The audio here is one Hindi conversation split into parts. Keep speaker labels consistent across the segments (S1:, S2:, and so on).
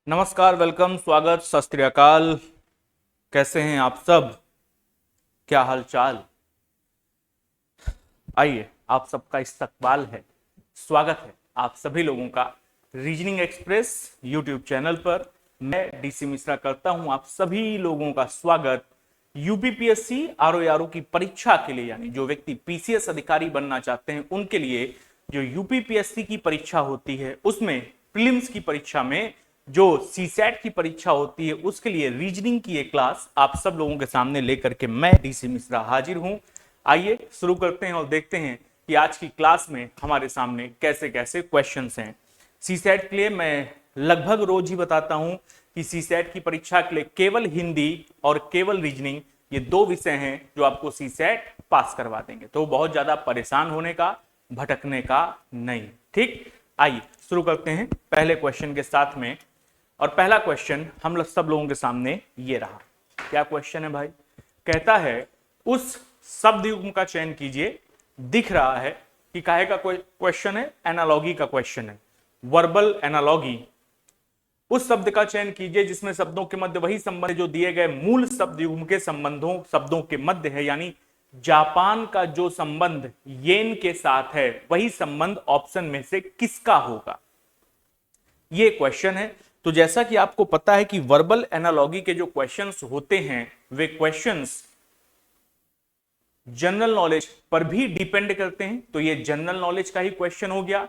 S1: नमस्कार, वेलकम, स्वागत, सत श्री अकाल। कैसे हैं आप सब? क्या हाल चाल? आइए, आप सबका इस्तकबाल है, स्वागत है आप सभी लोगों का रीजनिंग एक्सप्रेस यूट्यूब चैनल पर। मैं डीसी मिश्रा करता हूं आप सभी लोगों का स्वागत यूपीपीएससी आरओ की परीक्षा के लिए, यानी जो व्यक्ति पीसीएस अधिकारी बनना चाहते हैं उनके लिए जो यूपीपीएससी की परीक्षा होती है उसमें प्रीलिम्स की परीक्षा में जो सीसैट की परीक्षा होती है उसके लिए रीजनिंग की एक क्लास आप सब लोगों के सामने लेकर के मैं डीसी मिश्रा हाजिर हूं। आइए शुरू करते हैं और देखते हैं कि आज की क्लास में हमारे सामने कैसे कैसे क्वेश्चंस हैं। सीसैट के लिए मैं लगभग रोज ही बताता हूं कि सीसैट की परीक्षा के लिए केवल हिंदी और केवल रीजनिंग ये दो विषय हैं जो आपको सीसैट पास करवा देंगे, तो बहुत ज्यादा परेशान होने का, भटकने का नहीं। ठीक, आइए शुरू करते हैं पहले क्वेश्चन के साथ में। और पहला क्वेश्चन हम लोग सब लोगों के सामने ये रहा। क्या क्वेश्चन है भाई? कहता है उस शब्द युग्म का चयन कीजिए। दिख रहा है कि काहे का क्वेश्चन है? एनालॉगी का क्वेश्चन है, वर्बल एनालॉगी। उस शब्द का चयन कीजिए जिसमें शब्दों के मध्य वही संबंध जो दिए गए मूल शब्द युग्म के शब्दों के मध्य है, यानी जापान का जो संबंध येन के साथ है वही संबंध ऑप्शन में से किसका होगा? ये क्वेश्चन है। तो जैसा कि आपको पता है कि वर्बल एनालॉगी के जो क्वेश्चंस होते हैं वे क्वेश्चंस जनरल नॉलेज पर भी डिपेंड करते हैं, तो ये जनरल नॉलेज का ही क्वेश्चन हो गया।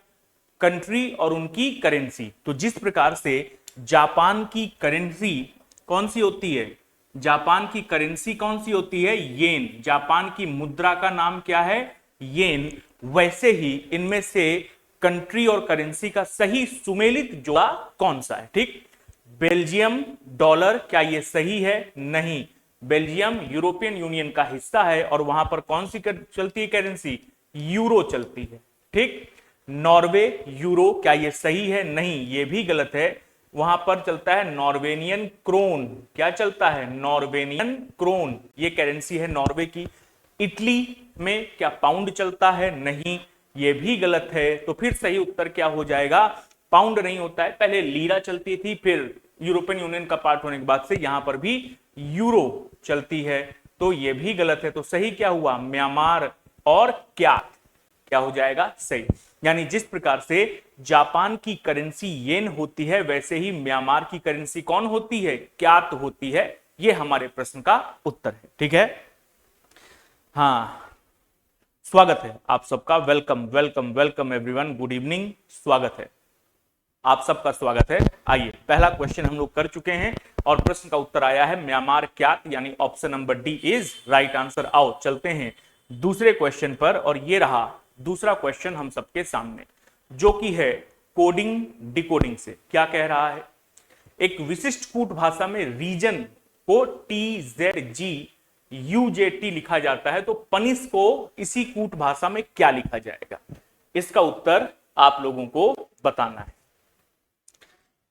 S1: कंट्री और उनकी करेंसी, तो जिस प्रकार से जापान की करेंसी कौन सी होती है? जापान की करेंसी कौन सी होती है? येन। जापान की मुद्रा का नाम क्या है? येन। वैसे ही इनमें से कंट्री और करेंसी का सही सुमेलित जोड़ा कौन सा है? ठीक, बेल्जियम डॉलर, क्या ये सही है? नहीं, बेल्जियम यूरोपियन यूनियन का हिस्सा है और वहां पर कौन सी चलती है करेंसी? यूरो चलती है। ठीक, नॉर्वे यूरो, क्या ये सही है? नहीं, ये भी गलत है। वहां पर चलता है नॉर्वेनियन क्रोन। क्या चलता है? नॉर्वेनियन क्रोन, ये करेंसी है नॉर्वे की। इटली में क्या पाउंड चलता है? नहीं, ये भी गलत है। तो फिर सही उत्तर क्या हो जाएगा? पाउंड नहीं होता है, पहले लीरा चलती थी, फिर यूरोपियन यूनियन का पार्ट होने के बाद से यहां पर भी यूरो चलती है, तो ये भी गलत है। तो सही क्या हुआ? म्यांमार और क्या हो जाएगा सही? यानी जिस प्रकार से जापान की करेंसी येन होती है वैसे ही म्यांमार की करेंसी कौन होती है? क्यात होती है। ये हमारे प्रश्न का उत्तर है। ठीक है, हाँ, स्वागत है आप सबका। Welcome welcome welcome everyone, good evening, स्वागत है आप सबका, स्वागत है। आइए, पहला क्वेश्चन हम लोग कर चुके हैं और प्रश्न का उत्तर आया है म्यांमार क्यात, यानी option number D is right answer. आओ चलते हैं दूसरे क्वेश्चन पर, और ये रहा दूसरा क्वेश्चन हम सबके सामने, जो कि है कोडिंग डिकोडिंग से। क्या कह रहा है? एक विशिष्ट कूट भाषा में रीजन को TZG लिखा जाता है, तो पनिस को इसी कूट भाषा में क्या लिखा जाएगा? इसका उत्तर आप लोगों को बताना है।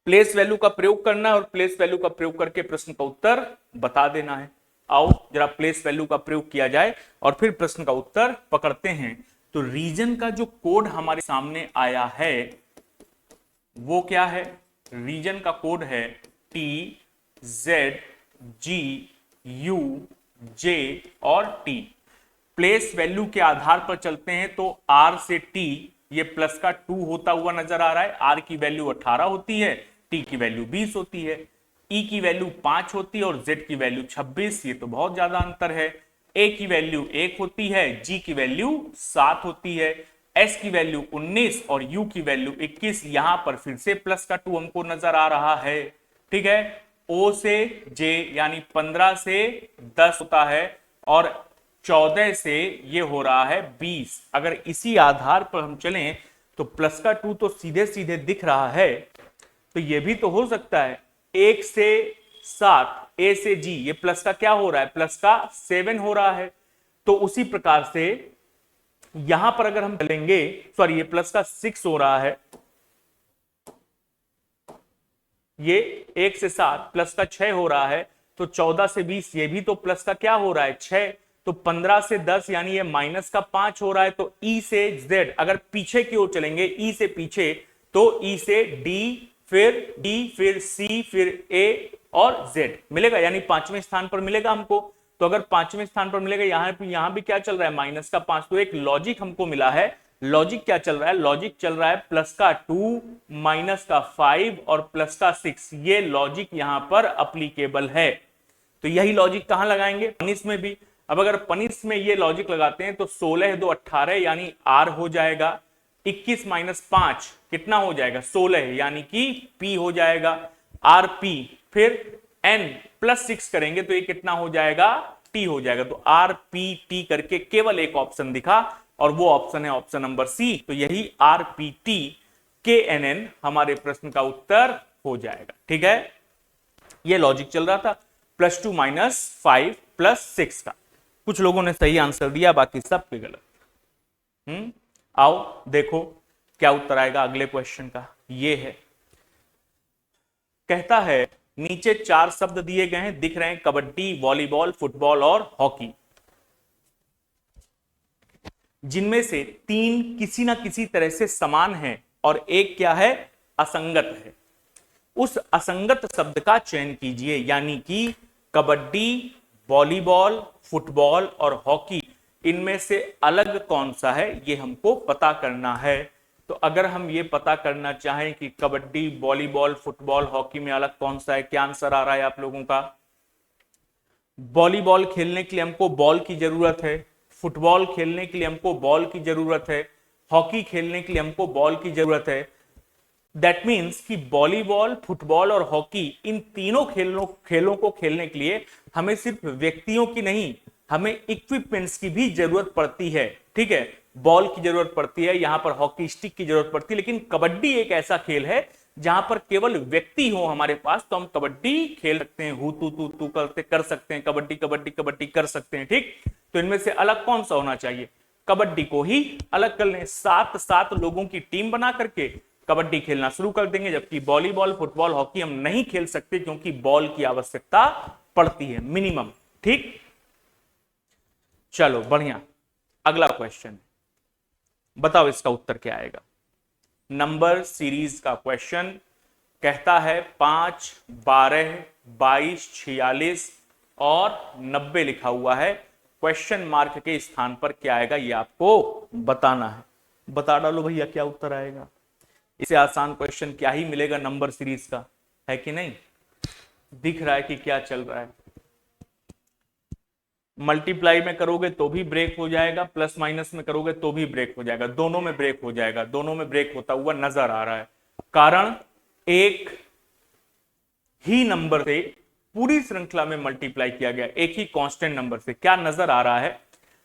S1: प्लेस वैल्यू का प्रयोग करना है और प्लेस वैल्यू का प्रयोग करके प्रश्न का उत्तर बता देना है। आओ जरा प्लेस वैल्यू का प्रयोग किया जाए और फिर प्रश्न का उत्तर पकड़ते हैं। तो रीजन का जो कोड हमारे सामने आया है वो क्या है? रीजन का कोड है TZGUJ और T। प्लेस वैल्यू के आधार पर चलते हैं तो R से T ये प्लस का 2 होता हुआ नजर आ रहा है। R की वैल्यू 18 होती है, T की वैल्यू 20 होती है, E की वैल्यू 5 होती है और Z की वैल्यू 26। ये तो बहुत ज्यादा अंतर है। A की वैल्यू 1 होती है, G की वैल्यू 7 होती है, S की वैल्यू 19 और U की वैल्यू 21। यहां पर फिर से प्लस का 2 हमको नजर आ रहा है। ठीक है, O से J यानी 15 से 10 होता है और 14 से ये हो रहा है 20। अगर इसी आधार पर हम चलें तो प्लस का 2 तो सीधे सीधे दिख रहा है, तो ये भी तो हो सकता है 1 से 7 A से G, ये प्लस का क्या हो रहा है? प्लस का 7 हो रहा है। तो उसी प्रकार से यहां पर अगर हम चलेंगे, सॉरी ये प्लस का 6 हो रहा है, ये 1 से 7 प्लस का 6 हो रहा है, तो 14 से 20 ये भी तो प्लस का क्या हो रहा है? 6। तो 15 से 10 यानी ये माइनस का 5 हो रहा है। तो E से Z अगर पीछे की ओर चलेंगे, E से पीछे, तो E से D फिर डी, फिर सी, फिर ए और जेड मिलेगा, यानी पांचवें स्थान पर मिलेगा हमको। तो अगर पांचवें स्थान पर मिलेगा, यहां भी क्या चल रहा है, माइनस का 5, तो एक लॉजिक हमको मिला है। लॉजिक क्या चल रहा है, लॉजिक चल रहा है प्लस का 2, माइनस का 5 और प्लस का 6। ये लॉजिक यहां पर अप्लीकेबल है। तो यही लॉजिक कहां लगाएंगे, पनिश में भी। अब अगर पनिश में ये लॉजिक लगाते हैं तो 16 2 18 यानी आर हो जाएगा। 21 माइनस 5 कितना हो जाएगा, 16 यानी कि पी हो जाएगा, आर पी। फिर एन प्लस 6 करेंगे तो ये कितना हो जाएगा, टी हो जाएगा। तो आर पी टी करके केवल एक ऑप्शन दिखा और वो ऑप्शन है ऑप्शन नंबर सी। तो यही R P T K N N हमारे प्रश्न का उत्तर हो जाएगा। ठीक है, ये लॉजिक चल रहा था +2 - 5 + 6 का। कुछ लोगों ने सही आंसर दिया, बाकी सब पे गलत। आओ देखो क्या उत्तर आएगा अगले क्वेश्चन का। ये है, कहता है नीचे 4 शब्द दिए गए हैं, दिख रहे हैं कबड्डी, वॉलीबॉल, फुटबॉल और हॉकी। जिनमें से 3 किसी ना किसी तरह से समान हैं और एक क्या है, असंगत है। उस असंगत शब्द का चयन कीजिए, यानी कि कबड्डी, वॉलीबॉल, फुटबॉल और हॉकी, इनमें से अलग कौन सा है ये हमको पता करना है। तो अगर हम ये पता करना चाहें कि कबड्डी, वॉलीबॉल, फुटबॉल, हॉकी में अलग कौन सा है, क्या आंसर आ रहा है आप लोगों का। वॉलीबॉल खेलने के लिए हमको बॉल की जरूरत है, फुटबॉल खेलने के लिए हमको बॉल की जरूरत है, हॉकी खेलने के लिए हमको बॉल की जरूरत है। दैट मीन्स कि वॉलीबॉल, फुटबॉल और हॉकी, इन तीनों खेलों को खेलने के लिए हमें सिर्फ व्यक्तियों की नहीं, हमें इक्विपमेंट्स की भी जरूरत पड़ती है। ठीक है, बॉल की जरूरत पड़ती है, यहां पर हॉकी स्टिक की जरूरत पड़ती है। लेकिन कबड्डी एक ऐसा खेल है जहां पर केवल व्यक्ति हो हमारे पास, तो हम कबड्डी खेल सकते हैं, हु तू तू तू करते कर सकते हैं, कबड्डी कबड्डी कबड्डी कर सकते हैं। ठीक, तो इनमें से अलग कौन सा होना चाहिए, कबड्डी को ही अलग कर लें। 7 लोगों की टीम बना करके कबड्डी खेलना शुरू कर देंगे, जबकि वॉलीबॉल, फुटबॉल, हॉकी हम नहीं खेल सकते क्योंकि बॉल की आवश्यकता पड़ती है मिनिमम। ठीक, चलो बढ़िया, अगला क्वेश्चन बताओ इसका उत्तर क्या आएगा। नंबर सीरीज का क्वेश्चन कहता है 5, 12, 22, 46 और 90 लिखा हुआ है। क्वेश्चन मार्क के स्थान पर क्या आएगा ये आपको बताना है। बता डालो भैया क्या उत्तर आएगा। इससे आसान क्वेश्चन क्या ही मिलेगा नंबर सीरीज का, है कि नहीं। दिख रहा है कि क्या चल रहा है। मल्टीप्लाई में करोगे तो भी ब्रेक हो जाएगा, प्लस माइनस में करोगे तो भी ब्रेक हो जाएगा, दोनों में ब्रेक हो जाएगा, दोनों में ब्रेक होता हुआ नजर आ रहा है। कारण एक ही नंबर से पूरी श्रृंखला में मल्टीप्लाई किया गया, एक ही कांस्टेंट नंबर से। क्या नजर आ रहा है,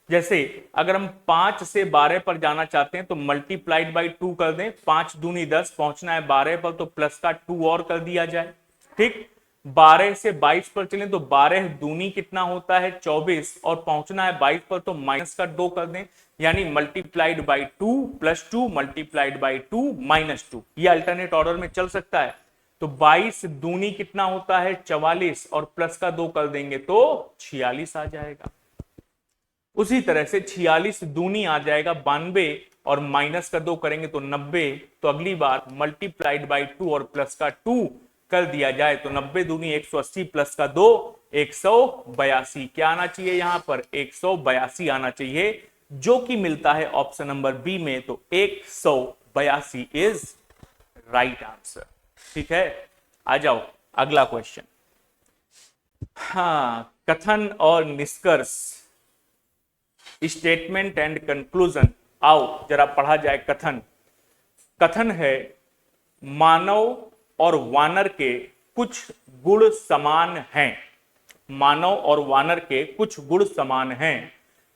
S1: जैसे अगर हम 5 से 12 पर जाना चाहते हैं तो मल्टीप्लाइड बाई 2 कर दें, 5 दूनी 10, पहुंचना है 12 पर तो प्लस का 2 और कर दिया जाए। ठीक, 12 से 22 पर चलें तो 12 दूनी कितना होता है 24 और पहुंचना है 22 पर तो माइनस का 2 कर दें, यानी मल्टीप्लाइड बाई 2 + 2 मल्टीप्लाइड बाई 2 -2। ये अल्टरनेट ऑर्डर में चल सकता है। तो 22 दूनी कितना होता है 44 और प्लस का 2 कर देंगे तो 46 आ जाएगा। उसी तरह से 46 दूनी आ जाएगा 92 और माइनस का 2 करेंगे तो 90। तो अगली बार मल्टीप्लाइड बाई 2 और प्लस का 2 कर दिया जाए तो 90 दूनी 180 प्लस का 2 182। क्या आना चाहिए यहां पर 182 आना चाहिए, जो कि मिलता है ऑप्शन नंबर बी में। तो 182 इज राइट आंसर। ठीक है, आ जाओ अगला क्वेश्चन। हाँ, कथन और निष्कर्ष, स्टेटमेंट एंड कंक्लूजन। आओ जरा पढ़ा जाए कथन। कथन है मानव और वानर के कुछ गुण समान हैं। मानव और वानर के कुछ गुण समान हैं।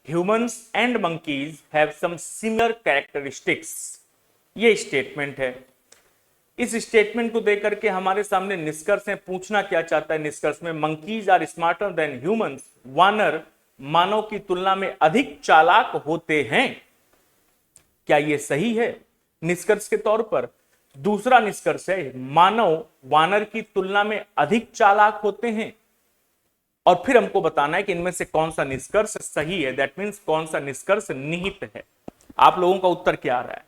S1: Humans and monkeys have some similar characteristics. ये स्टेटमेंट है। इस स्टेटमेंट को देकर के हमारे सामने निष्कर्ष है। पूछना क्या चाहता है निष्कर्ष में, monkeys are smarter than humans. वानर मानव की तुलना में अधिक चालाक होते हैं। क्या यह सही है निष्कर्ष के तौर पर? दूसरा निष्कर्ष है मानव वानर की तुलना में अधिक चालाक होते हैं। और फिर हमको बताना है कि इनमें से कौन सा निष्कर्ष सही है, दैट मीन्स कौन सा निष्कर्ष निहित है। आप लोगों का उत्तर क्या आ रहा है?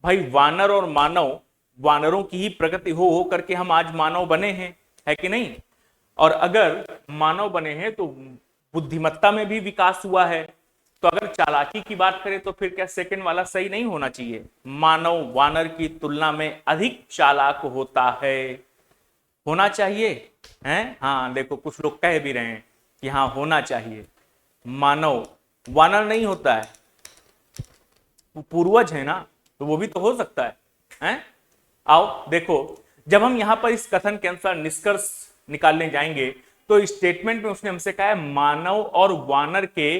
S1: भाई वानर और मानव वानरों की ही प्रकृति हो करके हम आज मानव बने हैं, है कि नहीं? और अगर मानव बने हैं तो बुद्धिमत्ता में भी विकास हुआ है। तो अगर चालाकी की बात करें तो फिर क्या सेकंड वाला सही नहीं होना चाहिए? मानव वानर की तुलना में अधिक चालाक होता है, होना चाहिए, हैं? हाँ देखो कुछ लोग कह भी रहे हैं कि हाँ होना चाहिए। मानव वानर नहीं होता है, वो पूर्वज है ना, तो वो भी तो हो सकता है, हैं? आओ देखो, जब हम यहां पर इस कथन के अनुसार निष्कर्ष निकालने जाएंगे तो स्टेटमेंट में उसने हमसे कहा है मानव और वानर के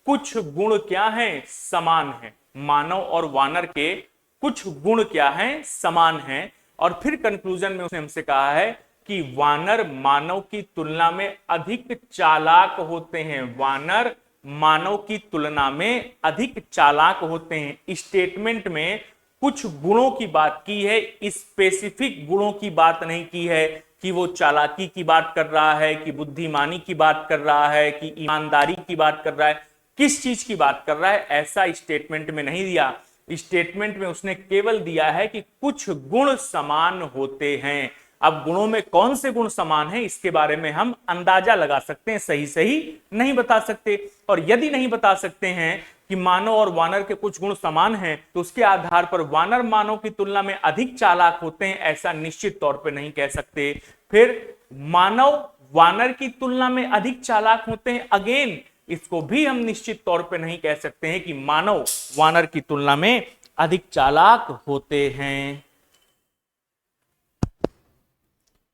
S1: कुछ गुण क्या हैं? समान हैं। मानव और वानर के कुछ गुण क्या हैं? समान हैं। और फिर कंक्लूजन में उसने हमसे कहा है कि वानर मानव की तुलना में अधिक चालाक होते हैं। वानर मानव की तुलना में अधिक चालाक होते हैं। स्टेटमेंट में कुछ गुणों की बात की है, स्पेसिफिक गुणों की बात नहीं की है कि वो चालाकी की बात कर रहा है, कि बुद्धिमानी की बात कर रहा है, कि ईमानदारी की बात कर रहा है, किस चीज की बात कर रहा है, ऐसा स्टेटमेंट में नहीं दिया। स्टेटमेंट में उसने केवल दिया है कि कुछ गुण समान होते हैं। अब गुणों में कौन से गुण समान हैं इसके बारे में हम अंदाजा लगा सकते हैं, सही सही नहीं बता सकते। और यदि नहीं बता सकते हैं कि मानव और वानर के कुछ गुण समान हैं तो उसके आधार पर वानर मानव की तुलना में अधिक चालाक होते हैं ऐसा निश्चित तौर पर नहीं कह सकते। फिर मानव वानर की तुलना में अधिक चालाक होते हैं, अगेन इसको भी हम निश्चित तौर पर नहीं कह सकते हैं कि मानव वानर की तुलना में अधिक चालाक होते हैं।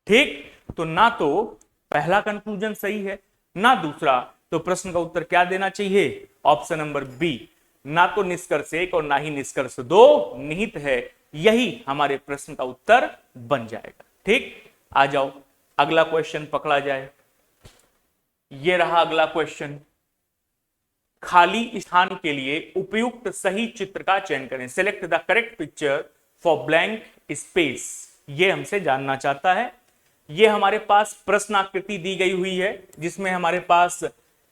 S1: ठीक, तो ना तो पहला कंक्लूजन सही है ना दूसरा, तो प्रश्न का उत्तर क्या देना चाहिए? ऑप्शन नंबर बी, ना तो निष्कर्ष 1 और ना ही निष्कर्ष 2 निहित है, यही हमारे प्रश्न का उत्तर बन जाएगा। ठीक, आ जाओ अगला क्वेश्चन पकड़ा जाए। ये रहा अगला क्वेश्चन। खाली स्थान के लिए उपयुक्त सही चित्र का चयन करें। Select the correct picture for blank space. ये हमसे जानना चाहता है। ये हमारे पास प्रश्न आकृति दी गई हुई है जिसमें हमारे पास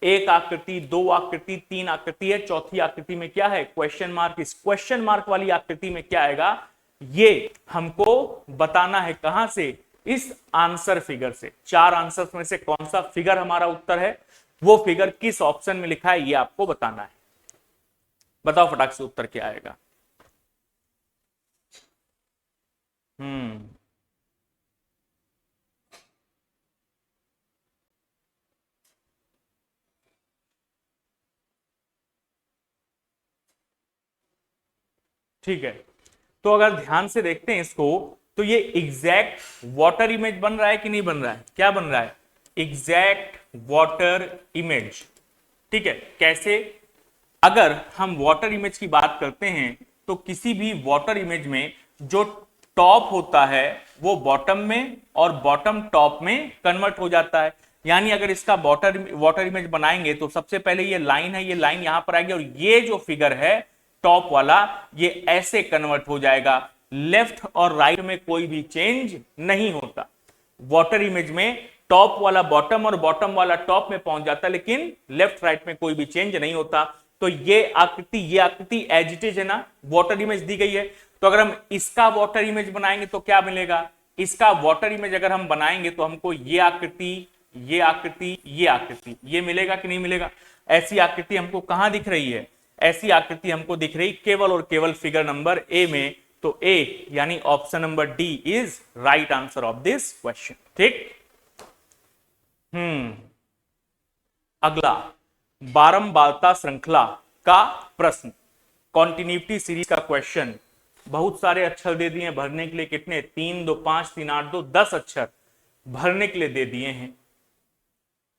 S1: एक आकृति, दो आकृति, तीन आकृति है, चौथी आकृति में क्या है? Question mark. इस क्वेश्चन मार्क वाली आकृति में क्या आएगा ये हमको बताना है। कहां से? इस आंसर फिगर से। चार आंसर्स में से कौन सा फिगर हमारा उत्तर है, वो फिगर किस ऑप्शन में लिखा है ये आपको बताना है। बताओ फटाक से उत्तर क्या आएगा। ठीक है, तो अगर ध्यान से देखते हैं इसको तो ये एग्जैक्ट वाटर इमेज बन रहा है कि नहीं बन रहा है? क्या बन रहा है? Exact water image. ठीक है, कैसे? अगर हम वाटर इमेज की बात करते हैं तो किसी भी वाटर इमेज में जो टॉप होता है वो बॉटम में और बॉटम टॉप में कन्वर्ट हो जाता है। यानी अगर इसका वाटर इमेज बनाएंगे तो सबसे पहले ये लाइन है, ये लाइन यहां पर आएगी और ये जो फिगर है टॉप वाला ये ऐसे कन्वर्ट हो जाएगा। लेफ्ट और राइट में कोई भी चेंज नहीं होता। वाटर इमेज में टॉप वाला बॉटम और बॉटम वाला टॉप में पहुंच जाता है, लेकिन लेफ्ट राइट में कोई भी चेंज नहीं होता। तो ये आकृति एज इट इज है ना, वाटर इमेज दी गई है। तो अगर हम इसका वाटर इमेज बनाएंगे तो क्या मिलेगा? इसका वाटर इमेज अगर हम बनाएंगे तो हमको ये आकृति, ये आकृति, ये आकृति, ये मिलेगा कि नहीं मिलेगा? ऐसी आकृति हमको कहां दिख रही है? ऐसी आकृति हमको दिख रही केवल और केवल फिगर नंबर ए में। तो ए यानी option number D is right answer of this question. ठीक, अगला बारंबारता श्रृंखला का प्रश्न, कॉन्टिन्यूटी सीरीज का क्वेश्चन। बहुत सारे अक्षर दे दिए भरने के लिए। कितने? 3 2 5 3 8 2 10 अक्षर भरने के लिए दे दिए हैं।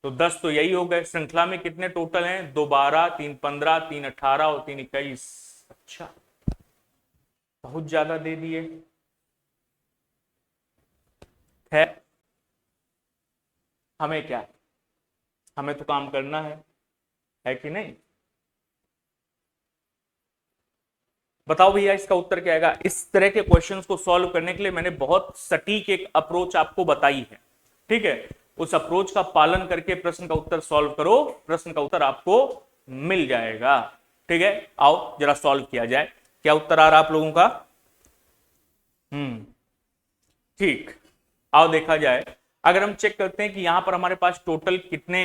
S1: तो 10 तो यही हो गए। श्रृंखला में कितने टोटल हैं? 2 12, 3 15, 3 18 और 3 21। अच्छा, बहुत ज्यादा दे दिए। है, हमें क्या, हमें तो काम करना है कि नहीं? बताओ भैया इसका उत्तर क्या आएगा। इस तरह के क्वेश्चंस को सॉल्व करने के लिए मैंने बहुत सटीक एक अप्रोच आपको बताई है। ठीक है, उस अप्रोच का पालन करके प्रश्न का उत्तर सॉल्व करो, प्रश्न का उत्तर आपको मिल जाएगा। ठीक है, आओ जरा सॉल्व किया जाए। क्या उत्तर आ रहा आप लोगों का? ठीक, आओ देखा जाए। अगर हम चेक करते हैं कि यहां पर हमारे पास टोटल कितने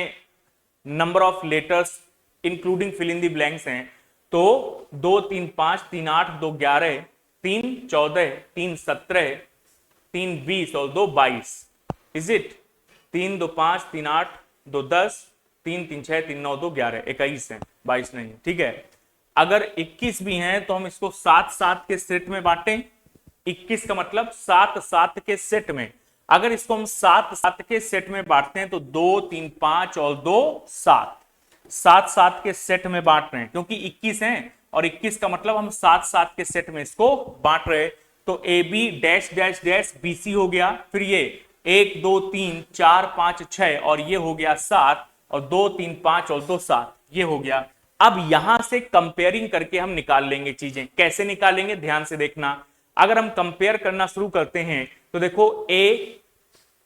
S1: number of letters including fill in the blanks हैं, तो 2 3 5 3 8 2 11 3 14 3 17 3 20 और 2 22। Is it? 3 2 5 3 8 2 10 3 3 6 3 9 2 11 21 है, 22 नहीं है। ठीक है, अगर 21 भी हैं तो हम इसको 7 7 के सेट में बांटें। 21 का मतलब 7 7 के सेट में। अगर इसको हम 7 7 के सेट में बांटते हैं तो 2 3 5 और 2 7, 7 7 के सेट में बांट रहे हैं क्योंकि 21 हैं और 21 का मतलब हम 7 7 के सेट में इसको बांट रहे हैं। तो A B dash dash dash B C हो गया, फिर ये 1 2 3 4 5 6 और ये हो गया 7 और 2 3 5 और 2 7 ये हो गया। अब यहां से कंपेयरिंग करके हम निकाल लेंगे चीजें। कैसे निकालेंगे ध्यान से देखना। अगर हम कंपेयर करना शुरू करते हैं तो देखो ए,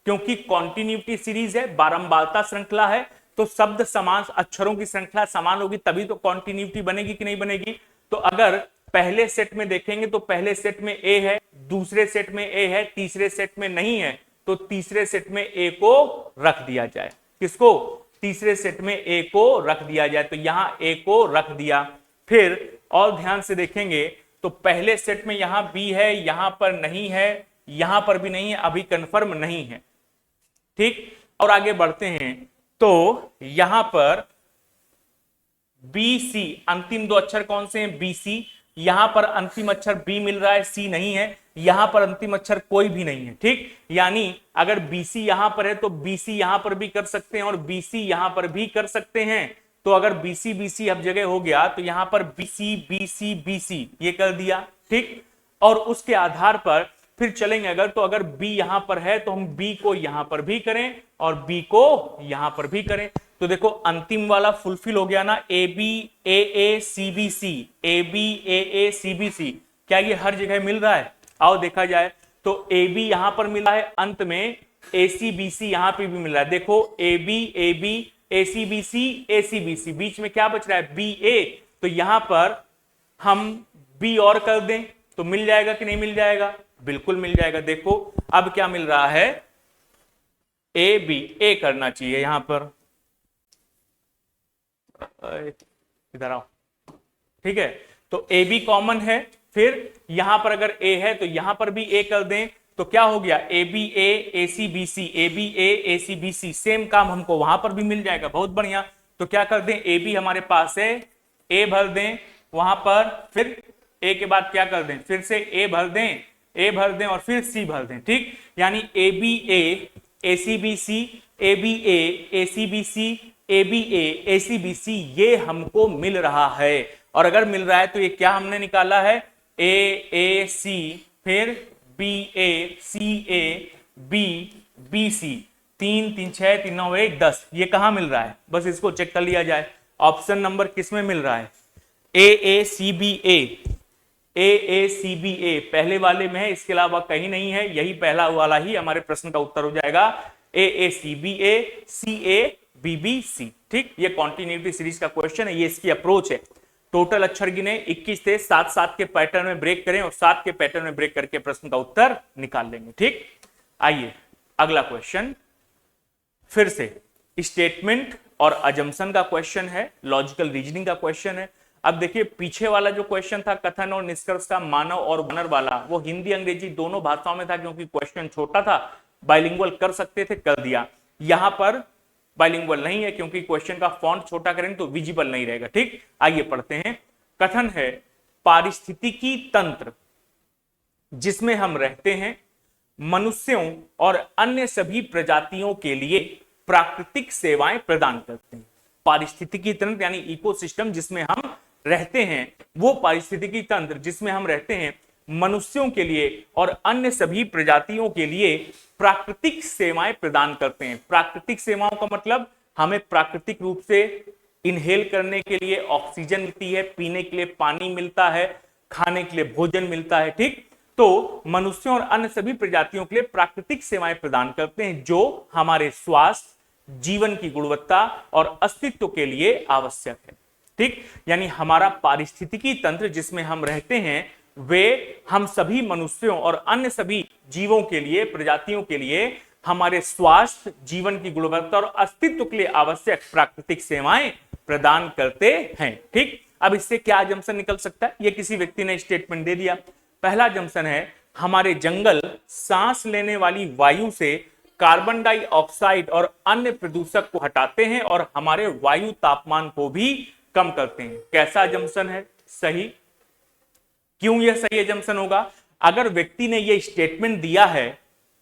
S1: क्योंकि कॉन्टिन्यूटी सीरीज है, बारंबारता श्रृंखला है, तो शब्द समान, अक्षरों की श्रृंखला समान होगी तभी तो कॉन्टिन्यूटी बनेगी कि नहीं बनेगी। तो अगर पहले सेट में देखेंगे तो पहले सेट में ए है, दूसरे सेट में ए है, तीसरे सेट में नहीं है, तो तीसरे सेट में ए को रख दिया जाए। किसको? तीसरे सेट में ए को रख दिया जाए। तो यहां ए को रख दिया। फिर और ध्यान से देखेंगे तो पहले सेट में यहां बी है, यहां पर नहीं है, यहां पर भी नहीं है, अभी कंफर्म नहीं है। ठीक, और आगे बढ़ते हैं तो यहां पर बी सी, अंतिम दो अक्षर कौन से हैं? B C. यहां पर अंतिम अक्षर बी मिल रहा है, सी नहीं है। यहां पर अंतिम अक्षर कोई भी नहीं है। ठीक, यानी अगर बीसी यहां पर है तो बीसी यहां पर भी कर सकते हैं और बीसी यहां पर भी कर सकते हैं। तो अगर बीसी बीसी अब जगह हो गया तो यहां पर बीसी बीसी बीसी ये कर दिया। ठीक, और उसके आधार पर फिर चलेंगे। अगर तो अगर बी यहां पर है तो हम बी को यहां पर भी करें और बी को यहां पर भी करें। तो देखो अंतिम वाला फुलफिल हो गया ना, A B A A C B C, A B A A C B C. क्या ये हर जगह मिल रहा है? आओ देखा जाए। तो ए बी यहां पर मिला है, अंत में ए सी बी सी यहां पर भी मिल रहा है। देखो ए बी ए सी बी सी, बीच में क्या बच रहा है? बी ए। तो यहां पर हम बी और कर दें तो मिल जाएगा कि नहीं मिल जाएगा? बिल्कुल मिल जाएगा। देखो अब क्या मिल रहा है? ए बी, ए करना चाहिए यहां पर, इधर आओ। ठीक है, तो ए बी कॉमन है। फिर यहां पर अगर ए है तो यहां पर भी ए कर दें तो क्या हो गया? A B A C B C, A B A C B C. Same काम हमको वहां पर भी मिल जाएगा। बहुत बढ़िया। तो क्या कर दें? ए बी हमारे पास है, ए भर दें वहां पर, फिर ए के बाद क्या कर दें? फिर से ए भर दें और फिर सी भर दें। ठीक, यानी A B A C B C, A B A C B C, A B A C B C, ये हमको मिल रहा है। और अगर मिल रहा है तो ये क्या हमने निकाला है? ए सी, फिर B A C A, B C, 3 3 6 3 9 1 10। ये कहां मिल रहा है? बस इसको चेक कर लिया जाए। ऑप्शन नंबर किस में मिल रहा है? ए C B A C B ए पहले वाले में है, इसके अलावा कहीं नहीं है। यही पहला वाला ही हमारे प्रश्न का उत्तर हो जाएगा। A C B A, C A B B C. ठीक, ये कॉन्टिन्यूटी सीरीज का क्वेश्चन है, ये इसकी अप्रोच है। टोटल अक्षर गिने 21 थे, 7 7 के पैटर्न में ब्रेक करें और 7 के पैटर्न में ब्रेक करके प्रश्न का उत्तर निकाल लेंगे। ठीक, आइए अगला क्वेश्चन फिर से स्टेटमेंट और अजम्पशन का क्वेश्चन है, लॉजिकल रीजनिंग का क्वेश्चन है। अब देखिए पीछे वाला जो क्वेश्चन था कथन और निष्कर्ष का, मानव और वानर वाला, वो हिंदी अंग्रेजी दोनों भाषाओं में था क्योंकि क्वेश्चन छोटा था, बाइलिंगुअल कर सकते थे, कर दिया। यहां पर बाइलिंगुअल नहीं है क्योंकि क्वेश्चन का फॉन्ट छोटा करेंगे तो विजिबल नहीं रहेगा। ठीक, आइए पढ़ते हैं। कथन है पारिस्थितिकी तंत्र जिसमें हम रहते हैं मनुष्यों और अन्य सभी प्रजातियों के लिए प्राकृतिक सेवाएं प्रदान करते हैं। पारिस्थितिकी तंत्र यानी इकोसिस्टम जिसमें हम रहते हैं, वो पारिस्थितिकी तंत्र जिसमें हम रहते हैं मनुष्यों के लिए और अन्य सभी प्रजातियों के लिए प्राकृतिक सेवाएं प्रदान करते हैं। प्राकृतिक सेवाओं का मतलब हमें प्राकृतिक रूप से इनहेल करने के लिए ऑक्सीजन मिलती है, पीने के लिए पानी मिलता है, खाने के लिए भोजन मिलता है। ठीक, तो मनुष्यों और अन्य सभी प्रजातियों के लिए प्राकृतिक सेवाएं प्रदान करते हैं जो हमारे स्वास्थ्य, जीवन की गुणवत्ता और अस्तित्व के लिए आवश्यक है। ठीक, यानी हमारा पारिस्थितिकी तंत्र जिसमें हम रहते हैं वे हम सभी मनुष्यों और अन्य सभी जीवों के लिए, प्रजातियों के लिए हमारे स्वास्थ्य, जीवन की गुणवत्ता और अस्तित्व के लिए आवश्यक प्राकृतिक सेवाएं प्रदान करते हैं। ठीक, अब इससे क्या जंक्शन निकल सकता है? ये किसी व्यक्ति ने स्टेटमेंट दे दिया। पहला जंक्शन है, हमारे जंगल सांस लेने वाली वायु से कार्बन डाइऑक्साइड और अन्य प्रदूषक को हटाते हैं और हमारे वायु तापमान को भी कम करते हैं। कैसा जंक्शन है? सही। क्यों यह सही जंक्शन होगा? अगर व्यक्ति ने यह स्टेटमेंट दिया है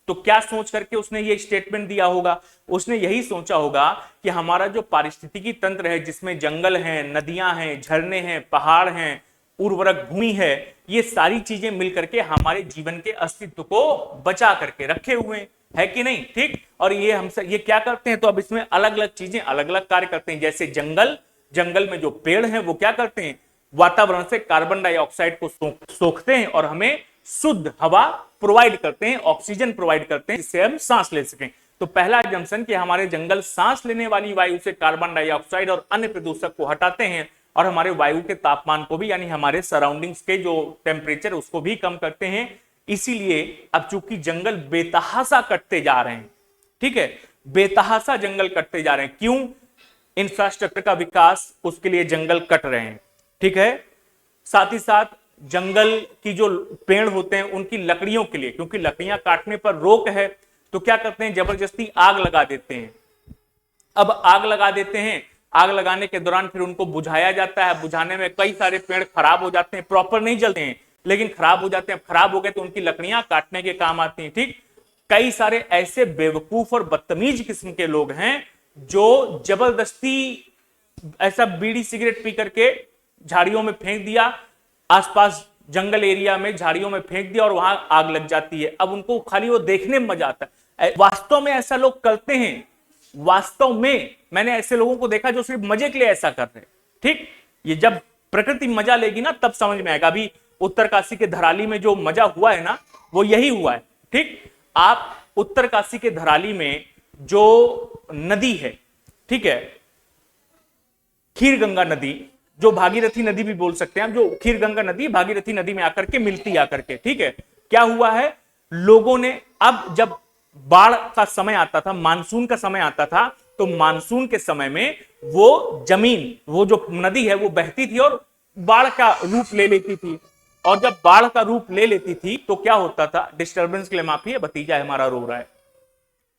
S1: तो क्या सोच करके उसने ये स्टेटमेंट दिया होगा? उसने यही सोचा होगा कि हमारा जो पारिस्थितिकी तंत्र है, जिसमें जंगल हैं, नदियां हैं, झरने हैं, पहाड़ हैं, उर्वरक भूमि है, ये सारी चीजें मिलकर के हमारे जीवन के अस्तित्व को बचा करके रखे हुए है कि नहीं? ठीक, और ये क्या करते हैं? तो अब इसमें अलग अलग चीजें अलग अलग कार्य करते हैं। जैसे जंगल में जो पेड़ हैं वो क्या करते हैं? वातावरण से कार्बन डाइऑक्साइड को सोखते हैं और हमें शुद्ध हवा प्रोवाइड करते हैं, ऑक्सीजन प्रोवाइड करते हैं, जिससे हम सांस ले सकें। तो पहला जंक्शन कि हमारे जंगल सांस लेने वाली वायु से कार्बन डाइऑक्साइड और अन्य प्रदूषक को हटाते हैं और हमारे वायु के तापमान को भी, यानी हमारे सराउंडिंग्स के जो टेम्परेचर उसको भी कम करते हैं। इसीलिए अब चूंकि जंगल बेतहाशा कटते जा रहे हैं, ठीक है, बेतहाशा जंगल कटते जा रहे हैं। क्यों? इंफ्रास्ट्रक्चर का विकास, उसके लिए जंगल कट रहे हैं। ठीक है, साथ ही साथ जंगल की जो पेड़ होते हैं उनकी लकड़ियों के लिए, क्योंकि लकड़ियां काटने पर रोक है, तो क्या करते हैं? जबरदस्ती आग लगा देते हैं। अब आग लगा देते हैं, आग लगाने के दौरान फिर उनको बुझाया जाता है। बुझाने में कई सारे पेड़ खराब हो जाते हैं, प्रॉपर नहीं जलते हैं लेकिन खराब हो जाते हैं। खराब हो गए तो उनकी लकड़ियां काटने के काम आती हैं। ठीक, कई सारे ऐसे बेवकूफ और बदतमीज किस्म के लोग हैं जो जबरदस्ती ऐसा बीड़ी सिगरेट पी करके झाड़ियों में फेंक दिया, आसपास जंगल एरिया में झाड़ियों में फेंक दिया और वहां आग लग जाती है। अब उनको खाली वो देखने में मजा आता है। वास्तव में ऐसा लोग करते हैं, वास्तव में मैंने ऐसे लोगों को देखा जो सिर्फ मजे के लिए ऐसा कर रहे हैं। ठीक, ये जब प्रकृति मजा लेगी ना तब समझ में आएगा। अभी उत्तरकाशी के धराली में जो मजा हुआ है ना, वो यही हुआ है। ठीक, आप उत्तरकाशी के धराली में जो नदी है, ठीक है, खीर गंगा नदी, जो भागीरथी नदी भी बोल सकते हैं, जो खीर गंगा नदी भागीरथी नदी में आकर के मिलती आकर के, ठीक है, क्या हुआ है? लोगों ने, अब जब बाढ़ का समय आता था, मानसून का समय आता था, तो मानसून के समय में वो जमीन, वो जो नदी है वो बहती थी और बाढ़ का रूप ले लेती थी। और जब बाढ़ का रूप ले लेती थी तो क्या होता था? डिस्टर्बेंस के लिए माफी है, भतीजा हमारा रो रहा है।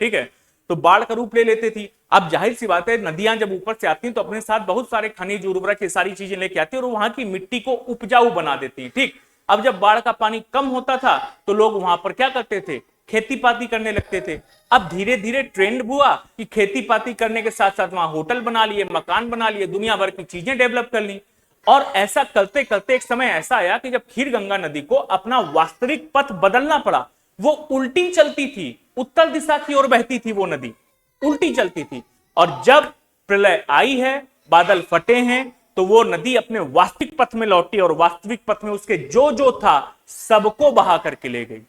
S1: ठीक है, तो बाढ़ का रूप ले लेती थी। अब जाहिर सी बात है, नदियां जब ऊपर से आती हैं तो अपने साथ बहुत सारे खनिज, उर्वरक, ये सारी चीजें लेके आती है और वहां की मिट्टी को उपजाऊ बना देती है। ठीक, अब जब बाढ़ का पानी कम होता था तो लोग वहां पर क्या करते थे? खेती पाती करने लगते थे। अब धीरे धीरे ट्रेंड हुआ कि खेती पाती करने के साथ साथ वहां होटल बना लिए, मकान बना लिए, दुनिया भर की चीजें डेवलप कर ली। और ऐसा करते करते एक समय ऐसा आया कि जब खीर गंगा नदी को अपना वास्तविक पथ बदलना पड़ा। वो उल्टी चलती थी, उत्तर दिशा की ओर बहती थी, वो नदी उल्टी चलती थी। और जब प्रलय आई है, बादल फटे हैं, तो वो नदी अपने वास्तविक पथ में लौटी और वास्तविक पथ में उसके जो जो था सबको बहा करके ले गई।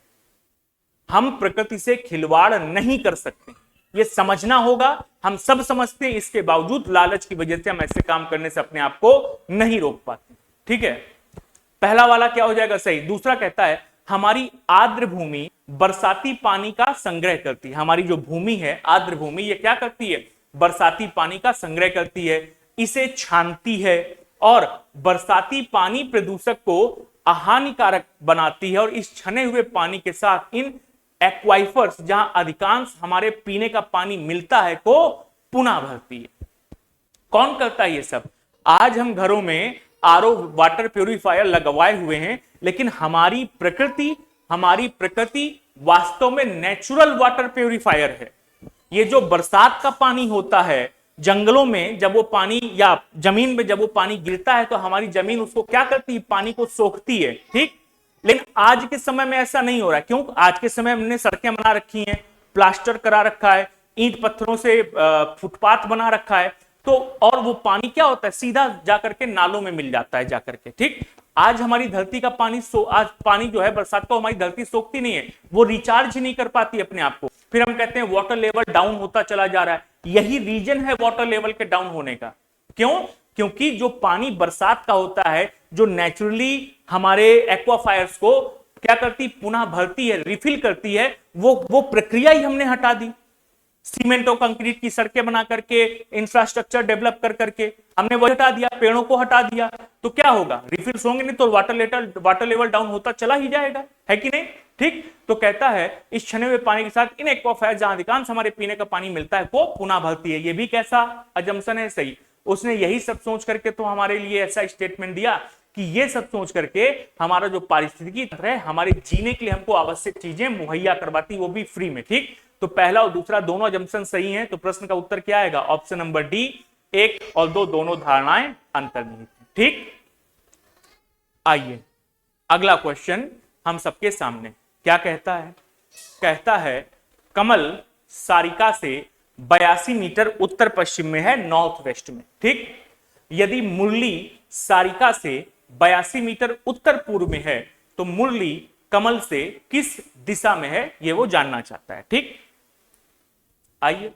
S1: हम प्रकृति से खिलवाड़ नहीं कर सकते, ये समझना होगा। हम सब समझते हैं, इसके बावजूद लालच की वजह से हम ऐसे काम करने से अपने आप को नहीं रोक पाते। ठीक है, पहला वाला क्या हो जाएगा? सही। दूसरा कहता है हमारी आर्द्र भूमि बरसाती पानी का संग्रह करती है। हमारी जो भूमि है, आर्द्र भूमि, ये क्या करती है? बरसाती पानी का संग्रह करती है, इसे छानती है और बरसाती पानी प्रदूषक को हानिकारक बनाती है और इस छने हुए पानी के साथ इन एक्वाइफर्स, जहां अधिकांश हमारे पीने का पानी मिलता है, को पुनः भरती है। कौन करता है ये सब? आज हम घरों में आरओ वाटर प्यूरिफायर लगवाए हुए हैं, लेकिन हमारी प्रकृति वास्तव में नेचुरल वाटर प्यूरिफायर है। ये जो बरसात का पानी होता है, जंगलों में जब वो पानी या जमीन में जब वो पानी गिरता है तो हमारी जमीन उसको क्या करती है? पानी को सोखती है। ठीक, लेकिन आज के समय में ऐसा नहीं हो रहा है। क्यों? आज के समय में हमने सड़कें बना रखी हैं, प्लास्टर करा रखा है, ईंट पत्थरों से फुटपाथ बना रखा है, तो और वो पानी क्या होता है? सीधा जाकर के नालों में मिल जाता है जाकर के। ठीक, आज हमारी धरती का पानी आज पानी जो है बरसात का, हमारी धरती सोखती नहीं है, वो रिचार्ज नहीं कर पाती अपने आप को। फिर हम कहते हैं वाटर लेवल डाउन होता चला जा रहा है। यही रीजन है वाटर लेवल के डाउन होने का। क्यों? क्योंकि जो पानी बरसात का होता है, जो नेचुरली हमारे एक्वाफायर्स को क्या करती, पुनः भरती है, रिफिल करती है, वो प्रक्रिया ही हमने हटा दी। सीमेंट और कंक्रीट की सड़कें बना करके, इंफ्रास्ट्रक्चर डेवलप कर करके हमने वो हटा दिया, पेड़ों को हटा दिया, तो क्या होगा, रिफिल्स होंगे नहीं तो वाटर लेवल डाउन होता चला ही जाएगा, है कि नहीं। ठीक, तो कहता है इस छने हुए पानी के साथ इन एक्वाफायर जहां अधिकांश हमारे पीने का पानी मिलता है वो पुनः भरती है। ये भी कैसा अजम्पशन है, सही। उसने यही सब सोच करके तो हमारे लिए ऐसा स्टेटमेंट दिया कि ये सब सोच करके हमारा जो पारिस्थितिकी तंत्र है, हमारे जीने के लिए हमको आवश्यक चीजें मुहैया करवाती, वो भी फ्री में। ठीक, तो पहला और दूसरा दोनों अजम्पशन सही हैं, तो प्रश्न का उत्तर क्या आएगा, ऑप्शन नंबर डी, 1 और 2 दोनों धारणाएं अंतर्निहित हैं। ठीक, आइए अगला क्वेश्चन हम सबके सामने क्या कहता है। कहता है कमल सारिका से 82 मीटर उत्तर पश्चिम में है, नॉर्थ वेस्ट में। ठीक, यदि मुरली सारिका से 82 मीटर उत्तर पूर्व में है तो मुरली कमल से किस दिशा में है, यह वो जानना चाहता है। ठीक, आइए,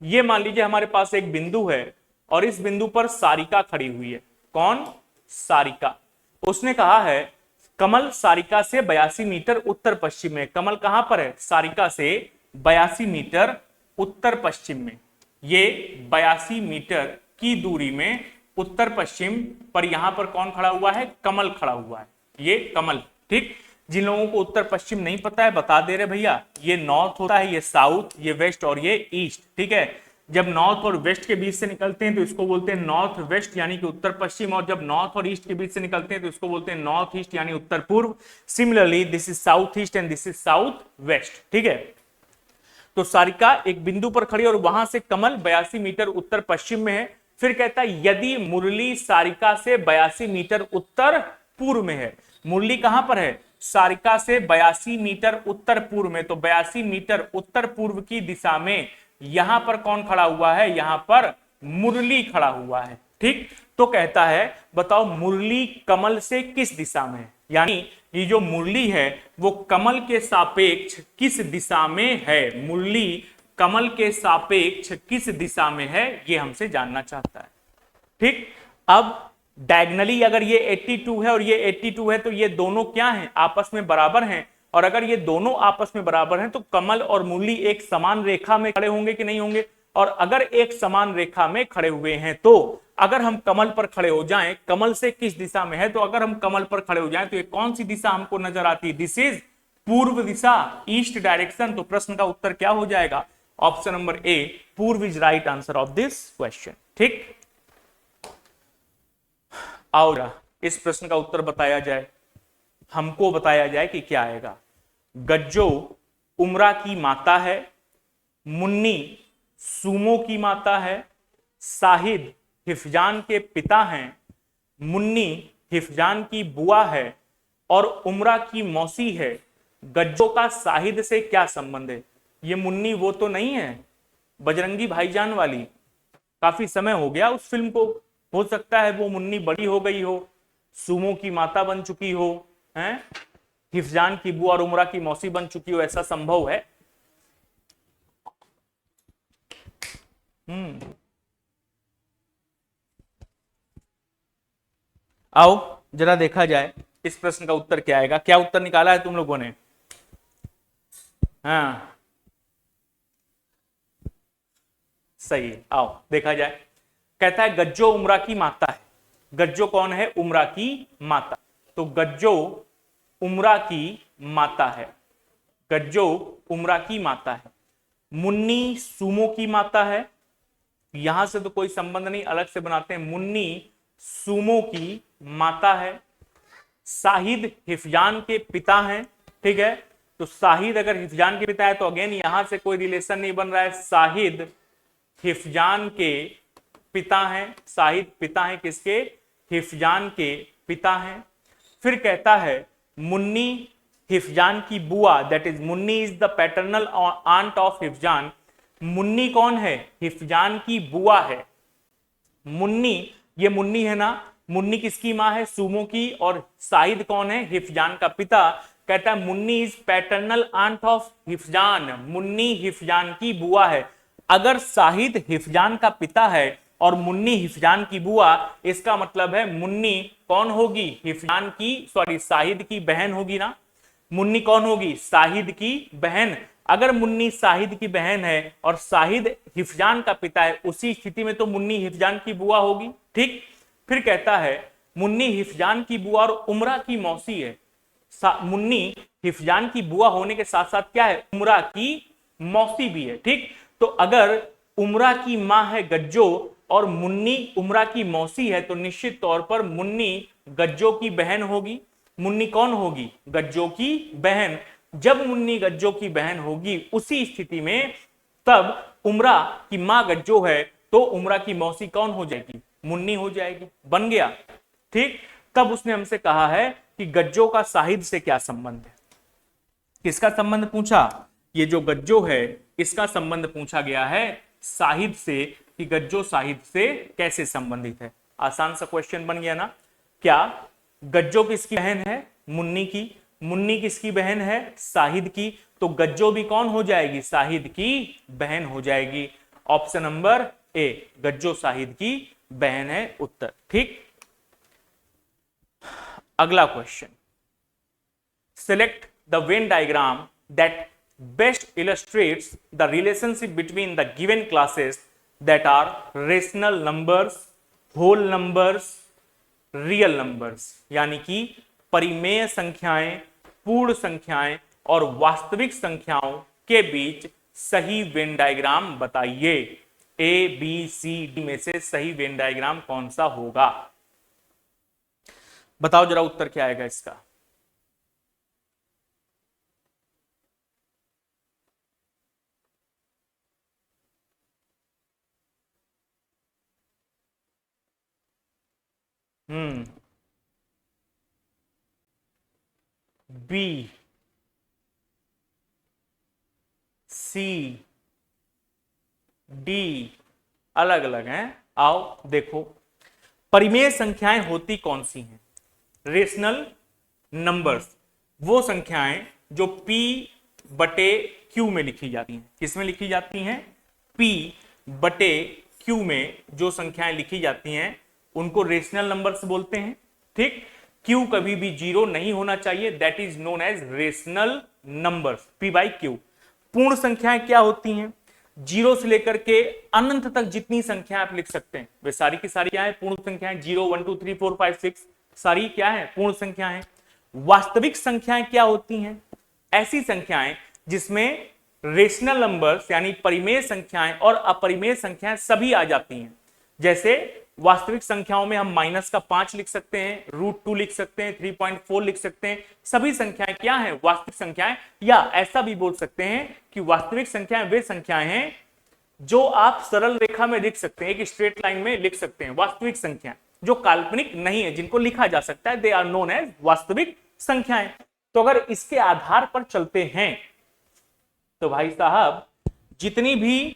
S1: ये मान लीजिए हमारे पास एक बिंदु है और इस बिंदु पर सारिका खड़ी हुई है। कौन, सारिका। उसने कहा है कमल सारिका से 82 मीटर उत्तर पश्चिम में। कमल कहां पर है, सारिका से 82 मीटर उत्तर पश्चिम में। ये 82 मीटर की दूरी में उत्तर पश्चिम पर यहां पर कौन खड़ा हुआ है, कमल खड़ा हुआ है, ये कमल। ठीक, जिन लोगों को उत्तर पश्चिम नहीं पता है बता दे रहे भैया, ये नॉर्थ होता है, ये साउथ, ये वेस्ट और ये ईस्ट। ठीक है, जब नॉर्थ और वेस्ट के बीच से निकलते हैं तो इसको बोलते हैं नॉर्थ वेस्ट यानी कि उत्तर पश्चिम, और जब नॉर्थ और ईस्ट के बीच से निकलते हैं तो इसको बोलते हैं नॉर्थ ईस्ट यानी उत्तर पूर्व। Similarly this is south east and this is south west. ठीक है, तो सारिका एक बिंदु पर खड़ी और वहां से कमल 82 मीटर उत्तर पश्चिम में है। फिर कहता है यदि मुरली सारिका से 82 मीटर उत्तर पूर्व में है। मुरली कहां पर है, सारिका से 82 मीटर उत्तर पूर्व में, तो 82 मीटर उत्तर पूर्व की दिशा में यहां पर कौन खड़ा हुआ है, यहां पर मुरली खड़ा हुआ है। ठीक, तो कहता है बताओ मुरली कमल से किस दिशा में है, यानी ये जो मुरली है वो कमल के सापेक्ष किस दिशा में है, मुरली कमल के सापेक्ष किस दिशा में है, ये हमसे जानना चाहता है। ठीक, अब डायगनली अगर ये 82 है और ये 82 है तो ये दोनों क्या हैं, आपस में बराबर हैं, और अगर ये दोनों आपस में बराबर हैं तो कमल और मुरली एक समान रेखा में खड़े होंगे कि नहीं होंगे, और अगर एक समान रेखा में खड़े हुए हैं तो अगर हम कमल पर खड़े हो जाएं, कमल से किस दिशा में है, तो अगर हम कमल पर खड़े हो जाएं तो ये कौन सी दिशा हमको नजर आती है, दिस इज पूर्व दिशा, ईस्ट डायरेक्शन। तो प्रश्न का उत्तर क्या हो जाएगा, ऑप्शन नंबर ए, पूर्व is right answer of this question. ठीक, और इस प्रश्न का उत्तर बताया जाए, हमको बताया जाए कि क्या आएगा। गज्जो उमरा की माता है, मुन्नी सूमो की माता है, साहिद हिफजान के पिता हैं, मुन्नी हिफजान की बुआ है और उमरा की मौसी है। गज्जो का साहिद से क्या संबंध है, ये मुन्नी वो तो नहीं है बजरंगी भाईजान वाली, काफी समय हो गया उस फिल्म को, हो सकता है वो मुन्नी बड़ी हो गई हो, सूमो की माता बन चुकी हो, हैं, हिफजान की बुआ और उमरा की मौसी बन चुकी हो, ऐसा संभव है। आओ जरा देखा जाए इस प्रश्न का उत्तर क्या आएगा। क्या उत्तर निकाला है तुम लोगों ने, हाँ सही है, आओ देखा जाए। कहता है गज्जो उमरा की माता है। गज्जो कौन है, उमरा की माता, तो गज्जो उमरा की माता है, गज्जो उमरा की माता है। मुन्नी सूमो की माता है, यहां से तो कोई संबंध नहीं, अलग से बनाते हैं, मुन्नी सूमो की माता है। साहिद हिफजान के पिता हैं, ठीक है, तो साहिद अगर हिफजान के पिता है तो अगेन यहां से कोई रिलेशन नहीं बन रहा है, साहिद हिफजान के पिता हैं, साहिद पिता हैं किसके, हिफजान के पिता हैं। फिर कहता है मुन्नी हिफजान की बुआ, that is Munni is the paternal aunt of Hifzan. Munni कौन है, हिफजान की बुआ है। मुन्नी, ये मुन्नी है ना, मुन्नी किसकी मां है, सूमो की, और साहिद कौन है, हिफजान का पिता। कहता है Munni is paternal aunt of Hifzan, Munni Hifzan की बुआ है। अगर साहिद हिफजान का पिता है और मुन्नी हिफजान की बुआ, इसका मतलब है मुन्नी कौन होगी? हिफयान की, सॉरी शाहिद की बहन होगी ना। मुन्नी कौन होगी? शाहिद की बहन। अगर मुन्नी शाहिद की बहन है और शाहिद हिफजान का पिता है, उसी स्थिति में तो मुन्नी हिफजान की बुआ होगी। ठीक, फिर कहता है मुन्नी हिफजान की बुआ और उमरा की मौसी है। मुन्नी हिफजान की बुआ होने के साथ साथ क्या है? उमरा की मौसी भी है। ठीक, तो अगर उमरा की मां है गज्जो और मुन्नी उमरा की मौसी है, तो निश्चित तौर पर मुन्नी गज्जो की बहन होगी। मुन्नी कौन होगी? गज्जो की बहन। जब मुन्नी गज्जो की बहन होगी, उसी स्थिति में तब उमरा की मां गज्जो है, तो उमरा की मौसी कौन हो जाएगी? मुन्नी हो जाएगी। बन गया। ठीक, तब उसने हमसे कहा है कि गज्जो का शाहिद से क्या संबंध है। किसका संबंध पूछा? ये जो गज्जो है इसका संबंध पूछा गया है शाहिद से, कि गज्जो शाहिद से कैसे संबंधित है। आसान सा क्वेश्चन बन गया ना। क्या गज्जो किसकी बहन है? मुन्नी की। मुन्नी किसकी बहन है? शाहिद की। तो गज्जो भी कौन हो जाएगी? शाहिद की बहन हो जाएगी। ऑप्शन नंबर ए, गज्जो शाहिद की बहन है उत्तर। ठीक, अगला question, select the Venn diagram that best illustrates the relationship between the given classes that are rational numbers, whole numbers, real numbers, यानी कि परिमेय संख्याएं, पूर्ण संख्याएं और वास्तविक संख्याओं के बीच सही वेन डायग्राम बताइए। ए बी सी डी में से सही वेन डायग्राम कौन सा होगा? बताओ जरा उत्तर क्या आएगा इसका। बी, सी, डी अलग अलग हैं। आओ देखो, परिमेय संख्याएं होती कौन सी हैं? रेशनल नंबर्स, वो संख्याएं जो P बटे Q में लिखी जाती हैं। किसमें लिखी जाती हैं? P बटे Q में जो संख्याएं लिखी जाती हैं उनको रेशनल नंबर्स बोलते हैं। ठीक, Q कभी भी जीरो नहीं होना चाहिए, that is known as rational numbers. P by Q। पूर्ण संख्याएं क्या होती हैं? जीरो से लेकर के अनंत तक जितनी संख्या आप लिख सकते हैं वे सारी की सारी क्या है? पूर्ण संख्याएं। 0 1 2 3 4 5 6 सारी क्या है? पूर्ण संख्याएं। वास्तविक संख्याएं क्या होती हैं? ऐसी संख्याएं जिसमें रेशनल नंबर्स यानी परिमेय संख्याएं और अपरिमेय संख्याएं सभी आ जाती हैं। जैसे वास्तविक संख्याओं में हम माइनस का 5 लिख सकते हैं, √2 लिख सकते हैं, 3.4 लिख सकते हैं। सभी संख्याएं क्या हैं? वास्तविक संख्याएं। या ऐसा भी बोल सकते हैं कि वास्तविक संख्याएं वे संख्याएं हैं जो आप सरल रेखा में लिख सकते हैं, एक स्ट्रेट लाइन में लिख सकते हैं। वास्तविक संख्याएं जो काल्पनिक नहीं है, जिनको लिखा जा सकता है, दे आर नोन एज वास्तविक संख्याएं। तो अगर इसके आधार पर चलते हैं तो भाई साहब जितनी भी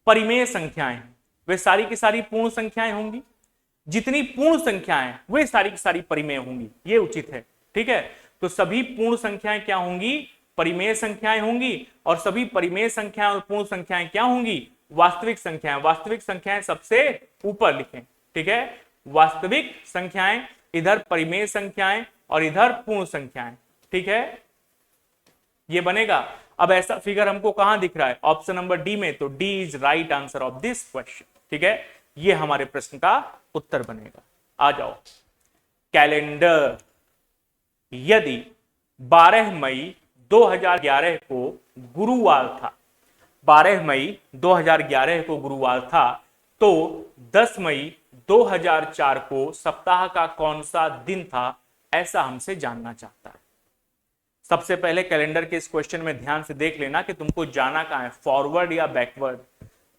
S1: परिमेय संख्याएं हैं वे सारी की सारी पूर्ण संख्याएं होंगी, जितनी पूर्ण संख्याएं वे सारी की सारी परिमेय होंगी, ये उचित है। ठीक है, तो सभी पूर्ण संख्याएं क्या होंगी? परिमेय संख्याएं होंगी, और सभी परिमेय संख्याएं और पूर्ण संख्याएं क्या होंगी? वास्तविक संख्याएं। वास्तविक संख्याएं सबसे ऊपर लिखें। ठीक है, वास्तविक संख्याएं, इधर परिमेय संख्याएं और इधर पूर्ण संख्याएं। ठीक है, ये बनेगा। अब ऐसा फिगर हमको कहां दिख रहा है? ऑप्शन नंबर डी में, तो D is right answer of this question. ठीक है, ये हमारे प्रश्न का उत्तर बनेगा। आ जाओ, कैलेंडर। यदि 12 मई 2011 को गुरुवार था, 12 मई 2011 को गुरुवार था, तो 10 मई 2004 को सप्ताह का कौन सा दिन था? ऐसा हमसे जानना चाहता है। सबसे पहले कैलेंडर के इस क्वेश्चन में ध्यान से देख लेना कि तुमको जाना कहां है, फॉरवर्ड या बैकवर्ड।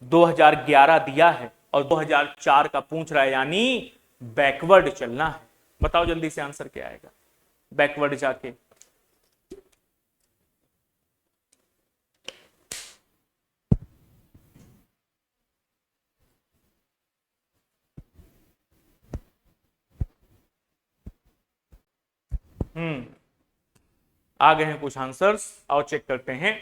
S1: 2011 दिया है और 2004 का पूछ रहा है, यानी बैकवर्ड चलना है। बताओ जल्दी से आंसर क्या आएगा बैकवर्ड जाके। आ गए हैं कुछ आंसर्स, आओ चेक करते हैं।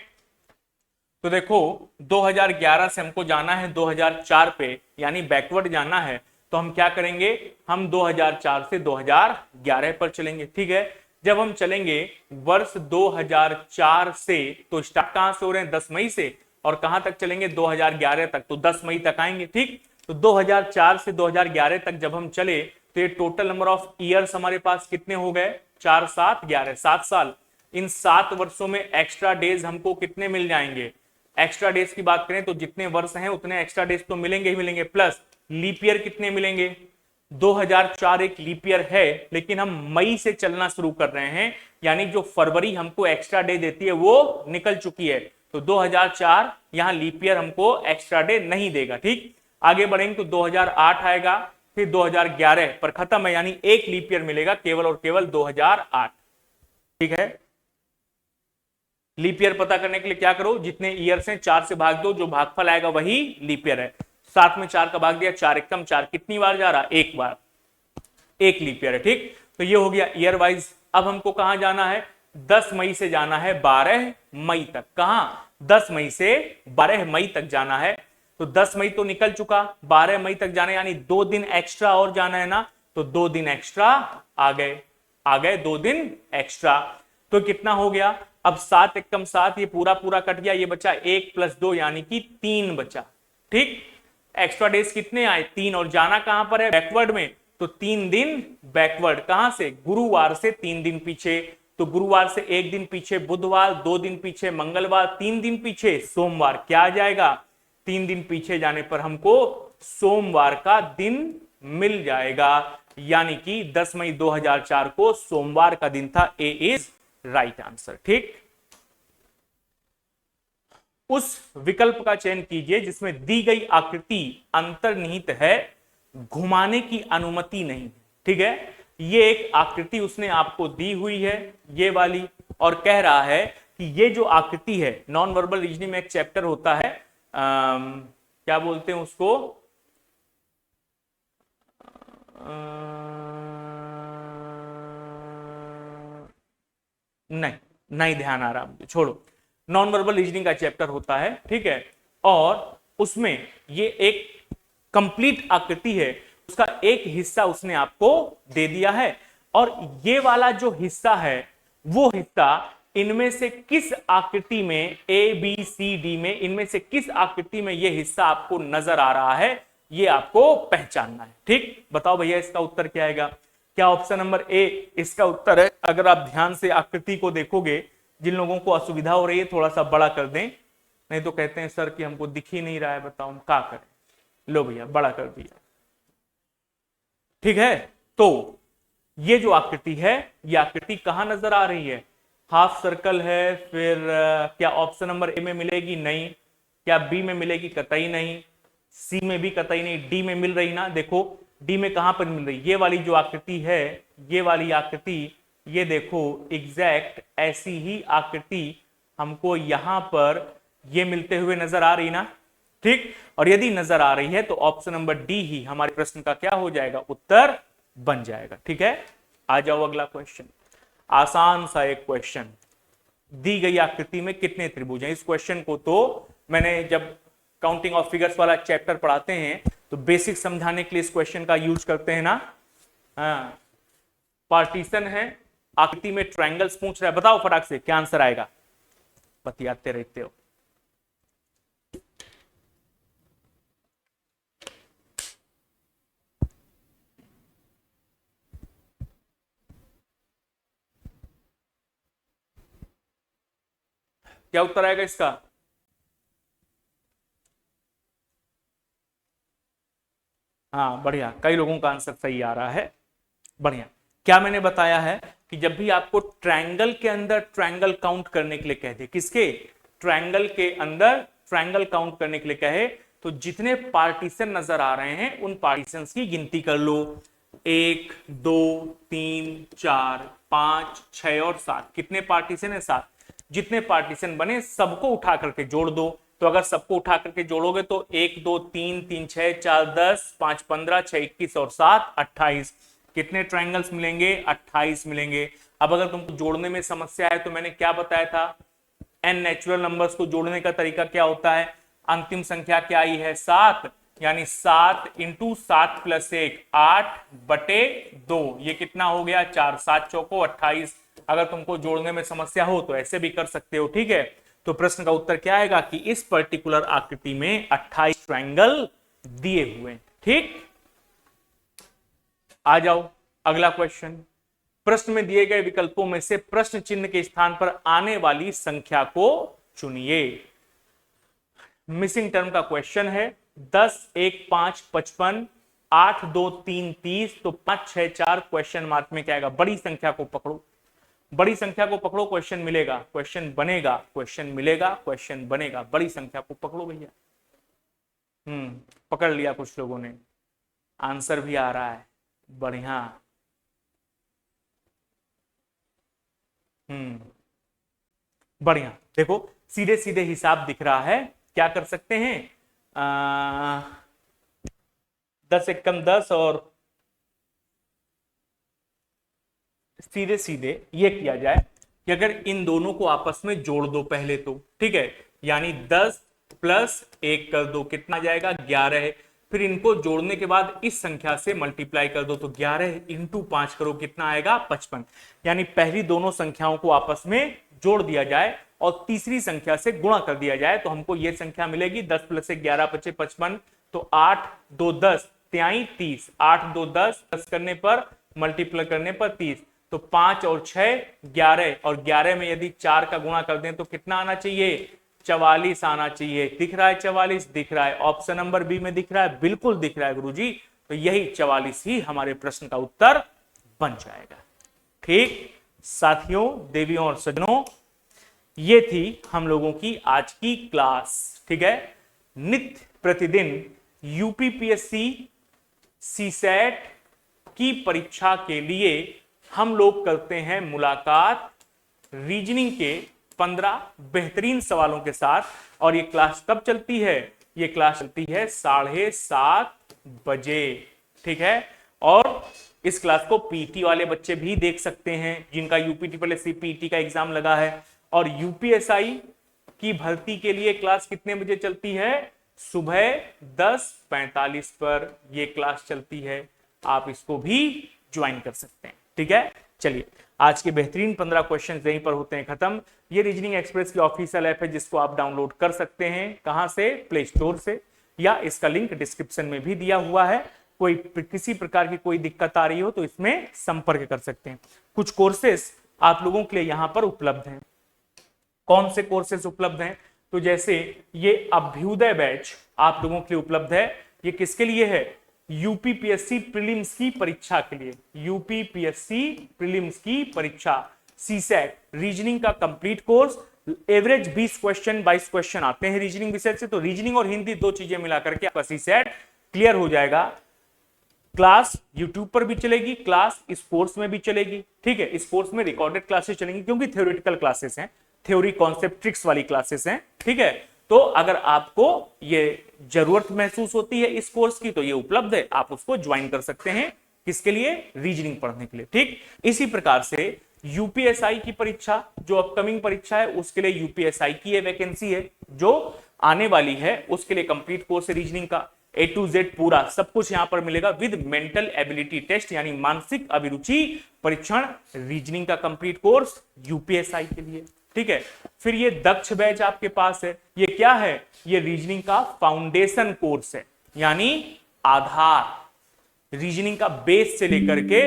S1: तो देखो 2011 से हमको जाना है 2004 पे, यानी बैकवर्ड जाना है। तो हम क्या करेंगे, हम 2004 से 2011 पर चलेंगे। ठीक है, जब हम चलेंगे वर्ष 2004 से, तो स्टार्ट कहां से हो रहे हैं, 10 मई से, और कहां तक चलेंगे 2011 तक, तो 10 मई तक आएंगे। ठीक, तो 2004 से 2011 तक जब हम चले तो ये टोटल नंबर ऑफ ईयर्स हमारे पास कितने हो गए, 4 7 11, 7 साल। इन 7 वर्षों में एक्स्ट्रा डेज हमको कितने मिल जाएंगे, एक्स्ट्रा डेज की बात करें तो जितने वर्ष हैं उतने एक्स्ट्रा डेज तो मिलेंगे ही मिलेंगे, प्लस लीप ईयर कितने मिलेंगे, 2004 एक लीप ईयर है, लेकिन हम मई से चलना शुरू कर रहे हैं, यानी जो फरवरी हमको एक्स्ट्रा डे देती है वो निकल चुकी है, तो 2004 यहां लीप ईयर हमको एक्स्ट्रा डे नहीं देगा। ठीक, आगे बढ़ेंगे तो 2008 आएगा, फिर 2011 पर खत्म है, यानी एक लीप ईयर मिलेगा केवल और केवल 2008। ठीक है, लीप ईयर पता करने के लिए क्या करो, जितने ईयर्स हैं 4 से भाग दो, जो भागफल आएगा वही लीप ईयर है। 7 में 4 का भाग दिया, 4 एकम 4, कितनी बार जा रहा, एक बार, एक लीप ईयर है। ठीक, तो ये हो गया ईयर वाइज। अब हमको कहां जाना है, 10 मई से जाना है 12 मई तक। कहां, 10 मई से 12 मई तक जाना है, तो 10 मई तो निकल चुका, 12 मई तक जाना है, यानी 2 दिन एक्स्ट्रा और जाना है ना, तो 2 दिन एक्स्ट्रा आ गए 2 दिन एक्स्ट्रा, तो कितना हो गया, अब 7 एकम 7, ये पूरा पूरा कट गया, ये बचा 1 + 2 यानी कि 3 बचा। ठीक, एक्स्ट्रा डेज कितने आए, 3, और जाना कहां पर है, बैकवर्ड में, तो 3 दिन बैकवर्ड, कहां से, गुरुवार से 3 दिन पीछे, तो गुरुवार से 1 दिन पीछे बुधवार, 2 दिन पीछे मंगलवार, 3 दिन पीछे सोमवार, क्या आ जाएगा, 3 दिन पीछे जाने पर हमको सोमवार का दिन मिल जाएगा, यानी कि 10 मई 2004 को सोमवार का दिन था। ए इज राइट आंसर। ठीक, उस विकल्प का चयन कीजिए जिसमें दी गई आकृति अंतर्निहित है, घुमाने की अनुमति नहीं। ठीक है, ये एक आकृति उसने आपको दी हुई है, ये वाली, और कह रहा है कि ये जो आकृति है, नॉन वर्बल रीजनिंग में एक चैप्टर होता है, क्या बोलते हैं उसको, नहीं ध्यान आ रहा मुझे, छोड़ो, नॉन वर्बल रीजनिंग का चैप्टर होता है। ठीक है, और उसमें ये एक कंप्लीट आकृति है, उसका एक हिस्सा उसने आपको दे दिया है, और ये वाला जो हिस्सा है वो हिस्सा इनमें से किस आकृति में, ए बी सी डी में, इनमें से किस आकृति में ये हिस्सा आपको नजर आ रहा है, ये आपको पहचानना है। ठीक, बताओ भैया इसका उत्तर क्या आएगा, क्या ऑप्शन नंबर ए इसका उत्तर है। अगर आप ध्यान से आकृति को देखोगे, जिन लोगों को असुविधा हो रही है थोड़ा सा बड़ा कर दें, नहीं तो कहते हैं सर कि हमको दिख ही नहीं रहा है, बताओ हम क्या करें, लो भैया बड़ा कर दिया। ठीक है, तो ये जो आकृति है, ये आकृति कहां नजर आ रही है, हाफ सर्कल है, फिर क्या ऑप्शन नंबर ए में मिलेगी, नहीं, क्या बी में मिलेगी, कतई नहीं, सी में भी कतई नहीं, डी में मिल रही ना, देखो डी में कहां पर मिल रही, ये वाली जो आकृति है, ये वाली आकृति, ये देखो एग्जैक्ट ऐसी ही आकृति हमको यहां पर ये मिलते हुए नजर आ रही ना। ठीक, और यदि नजर आ रही है तो ऑप्शन नंबर डी ही हमारे प्रश्न का क्या हो जाएगा, उत्तर बन जाएगा। ठीक है, आ जाओ अगला क्वेश्चन, आसान सा एक क्वेश्चन, दी गई आकृति में कितने त्रिभुज हैं। इस क्वेश्चन को तो मैंने जब काउंटिंग ऑफ फिगर्स वाला चैप्टर पढ़ाते हैं तो बेसिक समझाने के लिए इस क्वेश्चन का यूज करते हैं ना। हाँ, पार्टीशन है, आकृति में ट्रायंगल्स पूछ रहा है, बताओ फटाक से क्या आंसर आएगा, बतियाते रहते हो। क्या उत्तर आएगा इसका, हाँ बढ़िया, कई लोगों का आंसर सही आ रहा है, बढ़िया। क्या मैंने बताया है कि जब भी आपको ट्रायंगल के अंदर ट्रायंगल काउंट करने के लिए कह दे, किसके, ट्रायंगल के अंदर ट्रायंगल काउंट करने के लिए कहे, तो जितने पार्टीशन नजर आ रहे हैं उन पार्टीशंस की गिनती कर लो, 1 2 3 4 5 6 और 7, कितने पार्टीशन है, 7। जितने पार्टीशन बने सबको उठा करके जोड़ दो, तो अगर सबको उठा करके जोड़ोगे तो 1 2 3 3 6 4 10 5 15 6 21 और 7 28, कितने ट्रायंगल्स मिलेंगे, 28 मिलेंगे। अब अगर तुमको जोड़ने में समस्या है तो मैंने क्या बताया था, n नेचुरल नंबर्स को जोड़ने का तरीका क्या होता है, अंतिम संख्या क्या आई है 7, यानी 7 इंटू 7 प्लस 1 8/2, ये कितना हो गया 4, 7 चौको 28। अगर तुमको जोड़ने में समस्या हो तो ऐसे भी कर सकते हो, ठीक है। तो प्रश्न का उत्तर क्या आएगा कि इस पर्टिकुलर आकृति में 28 ट्रायंगल दिए हुए हैं, ठीक। आ जाओ अगला क्वेश्चन। प्रश्न में दिए गए विकल्पों में से प्रश्न चिन्ह के स्थान पर आने वाली संख्या को चुनिए। मिसिंग टर्म का क्वेश्चन है। 10 1 5 55, 8 2 3 30, तो 5 6 4 क्वेश्चन मार्क में क्या आएगा? बड़ी संख्या को पकड़ो, बड़ी संख्या को पकड़ो, क्वेश्चन मिलेगा, क्वेश्चन बनेगा, क्वेश्चन मिलेगा, क्वेश्चन बनेगा। बड़ी संख्या को पकड़ो भैया। पकड़ लिया कुछ लोगों ने, आंसर भी आ रहा है, बढ़िया। बढ़िया। देखो सीधे सीधे हिसाब दिख रहा है, क्या कर सकते हैं? 10 एकम 10 और सीधे सीधे ये किया जाए कि अगर इन दोनों को आपस में जोड़ दो पहले तो, ठीक है, यानी 10 प्लस 1 कर दो, कितना जाएगा? 11 है। फिर इनको जोड़ने के बाद इस संख्या से मल्टीप्लाई कर दो, तो 11 इंटू 5 करो, कितना आएगा? 55। यानी पहली दोनों संख्याओं को आपस में जोड़ दिया जाए और तीसरी संख्या से गुणा कर दिया जाए तो हमको यह संख्या मिलेगी। 10 प्लस 1 11 5 55, तो 8 2 10 त्याई 30, 8 2 10, 10 करने पर मल्टीप्लाई करने पर 30, तो 5 और 6 11, और 11 में यदि 4 का गुणा कर दें तो कितना आना चाहिए? 44 आना चाहिए। दिख रहा है 44? दिख रहा है। ऑप्शन नंबर बी में दिख रहा है, बिल्कुल दिख रहा है गुरुजी। तो यही 44 ही हमारे प्रश्न का उत्तर बन जाएगा, ठीक। साथियों, देवियों और सज्जनों, ये थी हम लोगों की आज की क्लास, ठीक है। नित्य प्रतिदिन यूपीपीएससी सीसेट की परीक्षा के लिए हम लोग करते हैं मुलाकात रीजनिंग के 15 बेहतरीन सवालों के साथ। और ये क्लास कब चलती है? ये क्लास चलती है 7:30 बजे, ठीक है। और इस क्लास को पीटी वाले बच्चे भी देख सकते हैं जिनका यूपीटी पीटी का एग्जाम लगा है। और यूपीएसआई की भर्ती के लिए क्लास कितने बजे चलती है? सुबह 10:45 पर ये क्लास चलती है। आप इसको भी ज्वाइन कर सकते हैं, ठीक है। चलिए, आज के बेहतरीन 15 क्वेश्चन यहीं पर होते हैं खत्म। ये रीजनिंग एक्सप्रेस की ऑफिशियल ऐप है जिसको आप डाउनलोड कर सकते हैं। कहां से? प्ले स्टोर से, या इसका लिंक डिस्क्रिप्शन में भी दिया हुआ है। कोई किसी प्रकार की कोई दिक्कत आ रही हो तो इसमें संपर्क कर सकते हैं। कुछ कोर्सेस आप लोगों के लिए यहां पर उपलब्ध हैं। कौन से कोर्सेस उपलब्ध हैं? तो जैसे ये अभ्युदय बैच आप लोगों के लिए उपलब्ध है। ये किसके लिए है? यूपीपीएससी प्रीलिम्स की परीक्षा के लिए। यूपीपीएससी प्रीलिम्स की परीक्षा, सीसेट रीजनिंग का complete course. Average 20 question 22 question आते हैं रीजनिंग विषय से, तो रीजनिंग और हिंदी दो चीजें मिलाकर के आपका सीसेट क्लियर हो जाएगा। क्लास यूट्यूब पर भी चलेगी, क्लास इस कोर्स में भी चलेगी, ठीक है। इस कोर्स में रिकॉर्डेड क्लासेस चलेंगी क्योंकि थ्योरेटिकल क्लासेस हैं, थ्योरी कॉन्सेप्ट ट्रिक्स वाली क्लासेस हैं, ठीक है। तो अगर आपको ये जरूरत महसूस होती है इस कोर्स की तो ये उपलब्ध है, आप उसको ज्वाइन कर सकते हैं। किसके लिए? रीजनिंग पढ़ने के लिए, ठीक। इसी प्रकार से यूपीएसआई की परीक्षा जो अपकमिंग परीक्षा है उसके लिए यूपीएसआई की ये वैकेंसी है जो आने वाली है, उसके लिए कंप्लीट कोर्स है रीजनिंग का। A to Z पूरा सब कुछ यहां पर मिलेगा विद मेंटल एबिलिटी टेस्ट, यानी मानसिक अभिरुचि परीक्षण। रीजनिंग का कंप्लीट कोर्स यूपीएसआई के लिए, ठीक है। फिर ये दक्ष बैच आपके पास है। ये क्या है? ये रीजनिंग का फाउंडेशन कोर्स है, यानी आधार रीजनिंग का बेस से लेकर के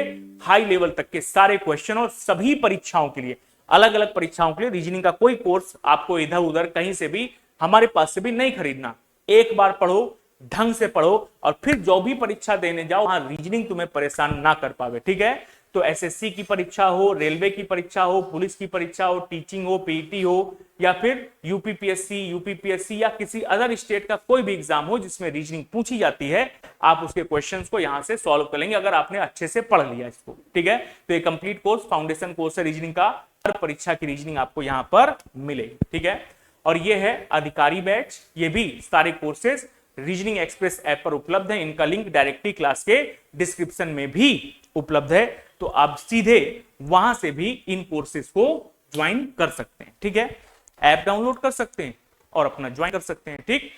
S1: हाई लेवल तक के सारे क्वेश्चन और सभी परीक्षाओं के लिए, अलग अलग परीक्षाओं के लिए रीजनिंग का कोई कोर्स आपको इधर उधर कहीं से भी, हमारे पास से भी नहीं खरीदना। एक बार पढ़ो, ढंग से पढ़ो, और फिर जो भी परीक्षा देने जाओ वहां रीजनिंग तुम्हें परेशान ना कर पावे, ठीक है। तो एसएससी की परीक्षा हो, रेलवे की परीक्षा हो, पुलिस की परीक्षा हो, टीचिंग हो, पीटी हो, या फिर यूपीपीएससी या किसी अदर स्टेट का कोई भी एग्जाम हो जिसमें रीजनिंग पूछी जाती है, आप उसके क्वेश्चंस को यहां से सॉल्व कर लेंगे अगर आपने अच्छे से पढ़ लिया इसको, ठीक है। तो ये कंप्लीट कोर्स फाउंडेशन कोर्स है रीजनिंग का, हर परीक्षा की रीजनिंग आपको यहां पर मिलेगी, ठीक है। और ये है अधिकारी बैच, ये भी सारे कोर्सेज रीजनिंग एक्सप्रेस ऐप पर उपलब्ध है। इनका लिंक डायरेक्टली क्लास के डिस्क्रिप्शन में भी उपलब्ध है, तो आप सीधे वहां से भी इन कोर्सेज को ज्वाइन कर सकते हैं, ठीक है। ऐप डाउनलोड कर सकते हैं और अपना ज्वाइन कर सकते हैं, ठीक।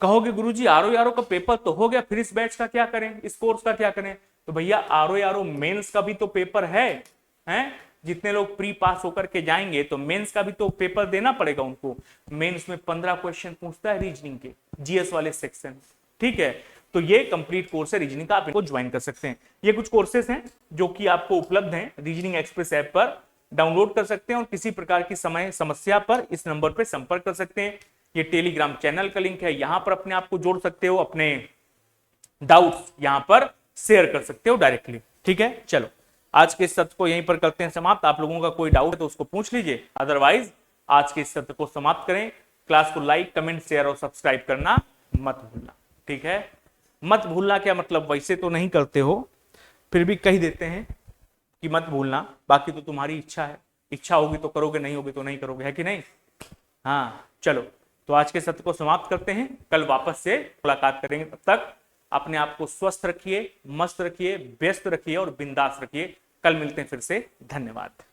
S1: कहोगे गुरुजी आरओ यारो का पेपर तो हो गया, फिर इस बैच का क्या करें, इस कोर्स का क्या करें? तो भैया आरओ यारो मेंस का भी तो पेपर है, जितने लोग प्री पास होकर के जाएंगे तो मेंस का भी तो पेपर देना पड़ेगा उनको। मेंस में 15 क्वेश्चन पूछता है रीजनिंग के, जीएस वाले सेक्शन, ठीक है। तो ये कंप्लीट कोर्स है रीजनिंग का, आप इनको ज्वाइन कर सकते हैं। ये कुछ कोर्सेज हैं जो कि आपको उपलब्ध हैं रीजनिंग एक्सप्रेस ऐप पर, डाउनलोड कर सकते हैं और किसी प्रकार की समस्या पर इस नंबर पर संपर्क कर सकते हैं। ये टेलीग्राम चैनल का लिंक है, यहां पर अपने आप को जोड़ सकते हो, अपने डाउट्स यहां पर शेयर कर सकते हो डायरेक्टली, ठीक है। चलो आज के इस सत्र को यहीं पर करते हैं समाप्त। आप लोगों का कोई डाउट है तो उसको पूछ लीजिए, अदरवाइज आज के इस सत्र को समाप्त करें। क्लास को लाइक, कमेंट, शेयर और सब्सक्राइब करना मत भूलना, ठीक है। मत भूलना क्या मतलब, वैसे तो नहीं करते हो, फिर भी कह देते हैं कि मत भूलना, बाकी तो तुम्हारी इच्छा है, इच्छा होगी तो करोगे, नहीं होगी तो नहीं करोगे, है कि नहीं? हाँ चलो, तो आज के सत्र को समाप्त करते हैं, कल वापस से मुलाकात करेंगे। तब तक अपने आप को स्वस्थ रखिए, मस्त रखिए, व्यस्त रखिए और बिंदास रखिए। कल मिलते हैं फिर से, धन्यवाद।